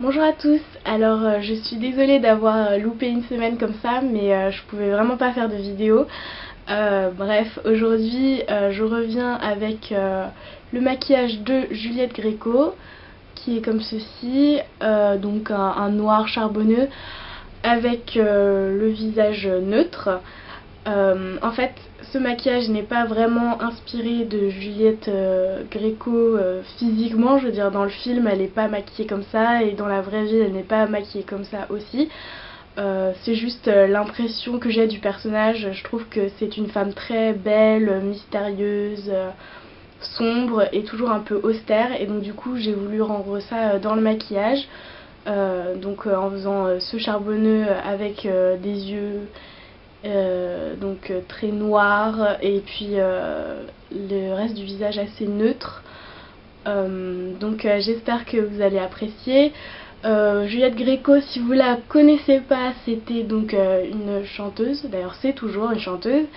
Bonjour à tous, alors je suis désolée d'avoir loupé une semaine comme ça, mais je pouvais vraiment pas faire de vidéo. Bref, aujourd'hui je reviens avec le maquillage de Juliette Gréco, qui est comme ceci, donc un noir charbonneux avec le visage neutre. En fait, ce maquillage n'est pas vraiment inspiré de Juliette Gréco physiquement, je veux dire dans le film elle n'est pas maquillée comme ça et dans la vraie vie elle n'est pas maquillée comme ça aussi. C'est juste l'impression que j'ai du personnage. Je trouve que c'est une femme très belle, mystérieuse, sombre et toujours un peu austère, et donc du coup j'ai voulu rendre ça dans le maquillage. En faisant ce charbonneux avec des yeux très noir et puis le reste du visage assez neutre. J'espère que vous allez apprécier. Juliette Gréco, si vous la connaissez pas, c'était donc une chanteuse, d'ailleurs c'est toujours une chanteuse,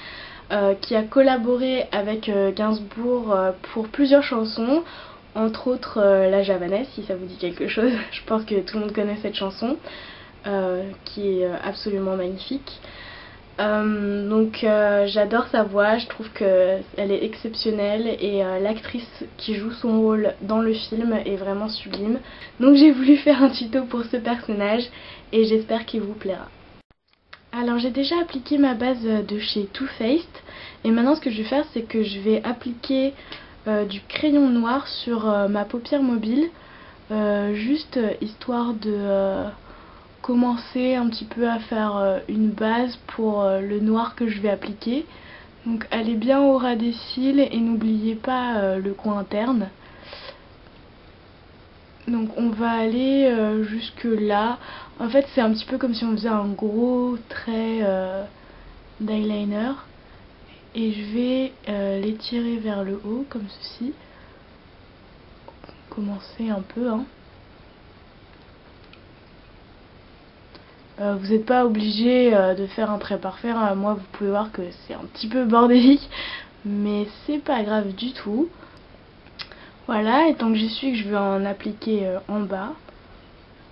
qui a collaboré avec Gainsbourg pour plusieurs chansons, entre autres La Javanaise, si ça vous dit quelque chose. Je pense que tout le monde connaît cette chanson, qui est absolument magnifique. J'adore sa voix, je trouve qu'elle est exceptionnelle et l'actrice qui joue son rôle dans le film est vraiment sublime. Donc j'ai voulu faire un tuto pour ce personnage et j'espère qu'il vous plaira. Alors j'ai déjà appliqué ma base de chez Too Faced et maintenant ce que je vais faire c'est que je vais appliquer du crayon noir sur ma paupière mobile, juste histoire de commencer un petit peu à faire une base pour le noir que je vais appliquer. Donc allez bien au ras des cils et n'oubliez pas le coin interne. Donc on va aller jusque là. En fait c'est un petit peu comme si on faisait un gros trait d'eyeliner. Et je vais l'étirer vers le haut comme ceci. Commencer un peu, hein. Vous n'êtes pas obligé de faire un trait parfait, hein. Moi vous pouvez voir que c'est un petit peu bordélique, mais c'est pas grave du tout. Voilà, et tant que j'y suis, que je vais en appliquer en bas,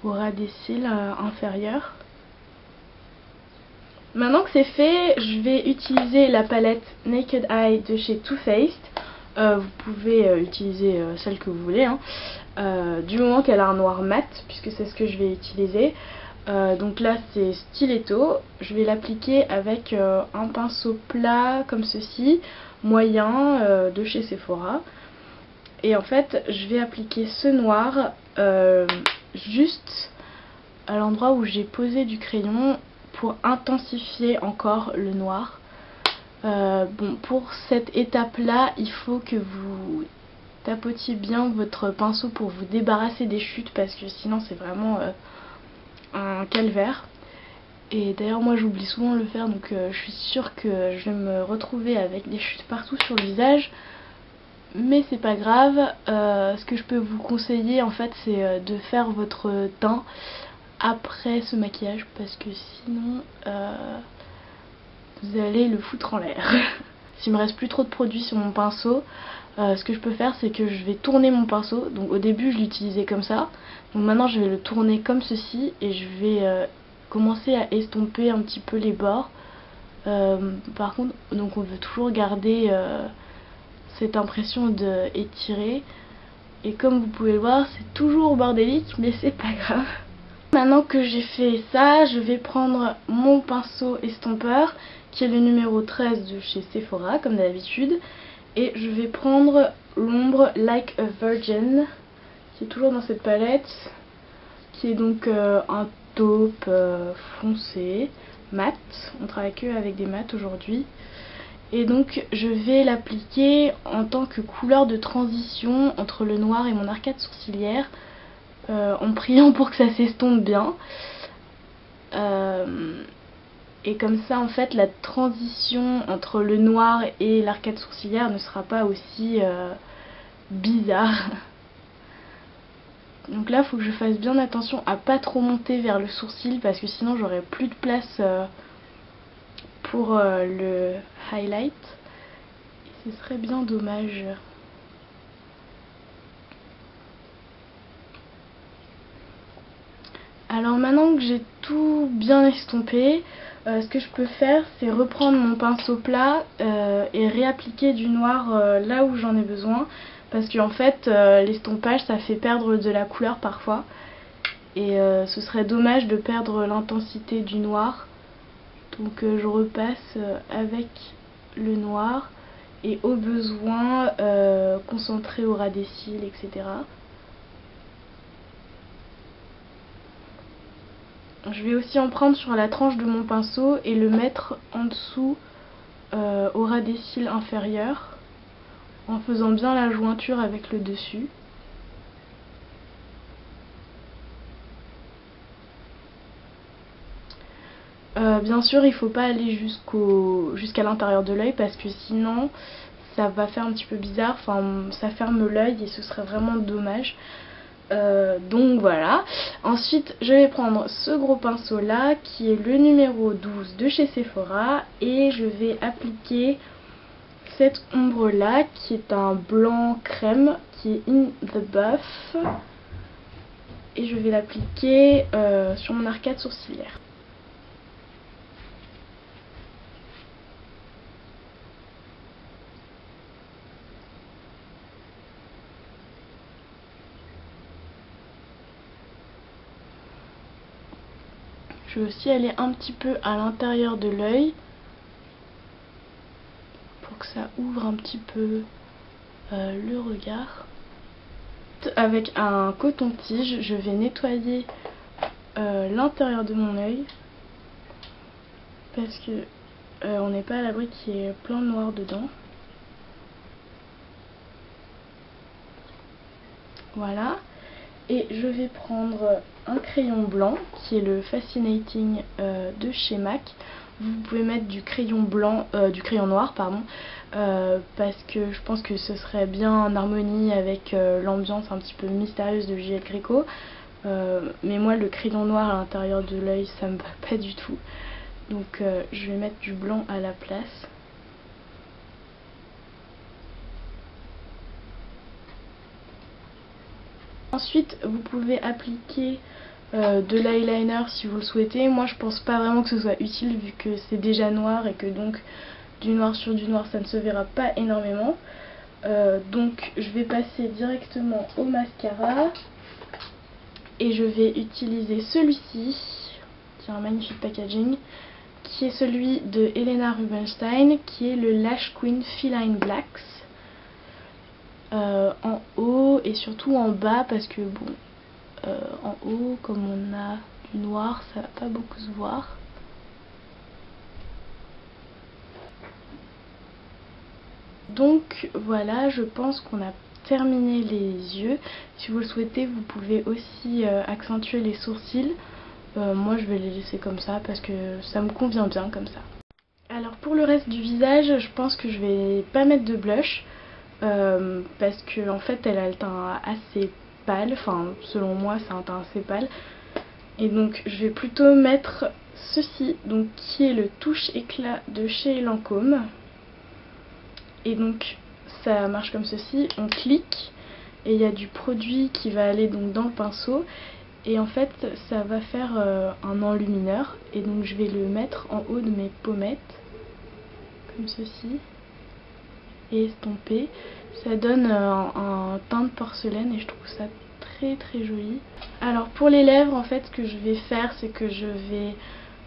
au ras des cils inférieurs. Maintenant que c'est fait, je vais utiliser la palette Naked Eye de chez Too Faced. Vous pouvez utiliser celle que vous voulez, hein, du moment qu'elle a un noir mat, puisque c'est ce que je vais utiliser. Donc là c'est stiletto, je vais l'appliquer avec un pinceau plat comme ceci, moyen, de chez Sephora. Et en fait je vais appliquer ce noir juste à l'endroit où j'ai posé du crayon pour intensifier encore le noir. Pour cette étape là il faut que vous tapotiez bien votre pinceau pour vous débarrasser des chutes, parce que sinon c'est vraiment un calvaire. Et d'ailleurs moi j'oublie souvent de le faire, donc je suis sûre que je vais me retrouver avec des chutes partout sur le visage, mais c'est pas grave. Ce que je peux vous conseiller en fait c'est de faire votre teint après ce maquillage, parce que sinon vous allez le foutre en l'air. S'il me reste plus trop de produits sur mon pinceau, ce que je peux faire c'est que je vais tourner mon pinceau. Donc au début je l'utilisais comme ça, donc maintenant je vais le tourner comme ceci et je vais commencer à estomper un petit peu les bords. Par contre donc on veut toujours garder cette impression de étirer, et comme vous pouvez le voir c'est toujours bordélique, mais c'est pas grave. Maintenant que j'ai fait ça, je vais prendre mon pinceau estompeur qui est le numéro 13 de chez Sephora comme d'habitude, et je vais prendre l'ombre Like a Virgin qui est toujours dans cette palette, qui est donc un taupe foncé, mat. On travaille que avec des mats aujourd'hui. Et donc je vais l'appliquer en tant que couleur de transition entre le noir et mon arcade sourcilière, en priant pour que ça s'estompe bien. Et comme ça en fait la transition entre le noir et l'arcade sourcilière ne sera pas aussi bizarre. Donc là il faut que je fasse bien attention à pas trop monter vers le sourcil, parce que sinon j'aurai plus de place pour le highlight. Et ce serait bien dommage. Alors maintenant que j'ai tout bien estompé, ce que je peux faire, c'est reprendre mon pinceau plat et réappliquer du noir là où j'en ai besoin. Parce qu'en fait, l'estompage, ça fait perdre de la couleur parfois. Et ce serait dommage de perdre l'intensité du noir. Donc je repasse avec le noir et au besoin concentrer au ras des cils, etc. Je vais aussi en prendre sur la tranche de mon pinceau et le mettre en dessous au ras des cils inférieurs en faisant bien la jointure avec le dessus. Bien sûr, il ne faut pas aller jusqu'à l'intérieur de l'œil parce que sinon ça va faire un petit peu bizarre, enfin ça ferme l'œil et ce serait vraiment dommage. Donc voilà. Ensuite je vais prendre ce gros pinceau là qui est le numéro 12 de chez Sephora et je vais appliquer cette ombre là qui est un blanc crème qui est In The Buff et je vais l'appliquer sur mon arcade sourcilière. Je vais aussi aller un petit peu à l'intérieur de l'œil pour que ça ouvre un petit peu le regard. Avec un coton-tige, je vais nettoyer l'intérieur de mon œil parce que on n'est pas à l'abri qu'il y ait plein de noir dedans. Voilà. Et je vais prendre un crayon blanc qui est le Fascinating de chez MAC. Vous pouvez mettre du crayon blanc, du crayon noir pardon, parce que je pense que ce serait bien en harmonie avec l'ambiance un petit peu mystérieuse de Juliette Gréco. Mais moi le crayon noir à l'intérieur de l'œil ça me va pas du tout. Donc je vais mettre du blanc à la place. Ensuite, vous pouvez appliquer de l'eyeliner si vous le souhaitez. Moi, je pense pas vraiment que ce soit utile vu que c'est déjà noir et que donc du noir sur du noir, ça ne se verra pas énormément. Donc, je vais passer directement au mascara et je vais utiliser celui-ci, qui a un magnifique packaging, qui est celui de Helena Rubinstein, qui est le Lash Queen Feline Blacks. En haut et surtout en bas parce que bon en haut comme on a du noir ça va pas beaucoup se voir. Donc voilà, je pense qu'on a terminé les yeux. Si vous le souhaitez vous pouvez aussi accentuer les sourcils. Moi je vais les laisser comme ça parce que ça me convient bien comme ça. Alors pour le reste du visage je pense que je vais pas mettre de blush. Parce que en fait elle a le teint assez pâle, enfin selon moi c'est un teint assez pâle et donc je vais plutôt mettre ceci donc qui est le touche éclat de chez Lancôme et donc ça marche comme ceci, on clique et il y a du produit qui va aller donc dans le pinceau et en fait ça va faire un enlumineur et donc je vais le mettre en haut de mes pommettes comme ceci et estomper. Ça donne un teint de porcelaine et je trouve ça très très joli. Alors pour les lèvres en fait ce que je vais faire c'est que je vais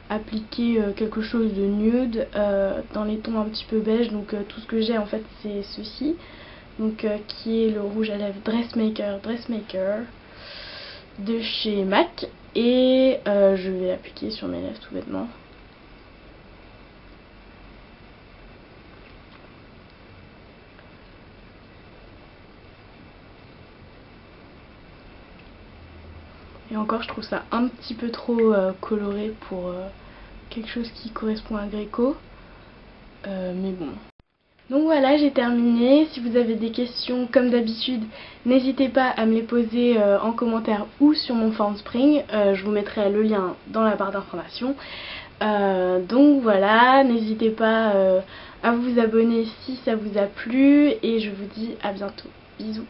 appliquer quelque chose de nude dans les tons un petit peu beige. Donc tout ce que j'ai en fait c'est ceci donc qui est le rouge à lèvres Dressmaker de chez MAC et je vais l'appliquer sur mes lèvres tout bêtement. Et encore je trouve ça un petit peu trop coloré pour quelque chose qui correspond à Gréco. Mais bon. Donc voilà, j'ai terminé. Si vous avez des questions comme d'habitude, n'hésitez pas à me les poser en commentaire ou sur mon Formspring. Je vous mettrai le lien dans la barre d'informations. Donc voilà, n'hésitez pas à vous abonner si ça vous a plu et je vous dis à bientôt. Bisous.